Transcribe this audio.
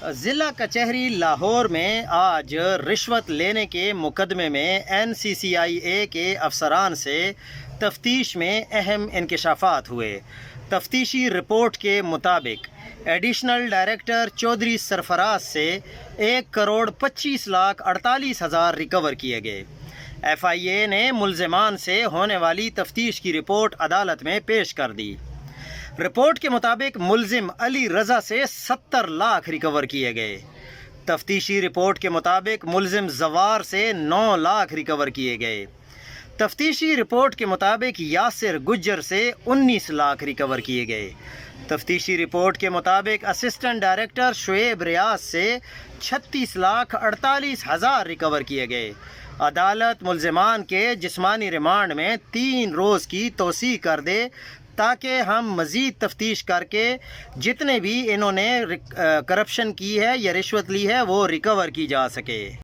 ضلع کچہری لاہور میں آج رشوت لینے کے مقدمے میں NCCIA کے افسران سے تفتیش میں اہم انکشافات ہوئے۔ تفتیشی رپورٹ کے مطابق ایڈیشنل ڈائریکٹر چودھری سرفراز سے 1,25,48,000 ریکور کیے گئے۔ FIA نے ملزمان سے ہونے والی تفتیش کی رپورٹ عدالت میں پیش کر دی۔ رپورٹ کے مطابق ملزم علی رضا سے 70 لاکھ ریکور کیے گئے۔ تفتیشی رپورٹ کے مطابق ملزم زوار سے 9 لاکھ ریکور کیے گئے۔ تفتیشی رپورٹ کے مطابق یاسر گجر سے 19 لاکھ ریکور کیے گئے۔ تفتیشی رپورٹ کے مطابق اسسٹنٹ ڈائریکٹر شعیب ریاض سے 36,48,000 ریکور کیے گئے۔ عدالت ملزمان کے جسمانی ریمانڈ میں 3 روز کی توسیع کر دے تاکہ ہم مزید تفتیش کر کے جتنے بھی انہوں نے کرپشن کی ہے یا رشوت لی ہے وہ ریکور کی جا سکے۔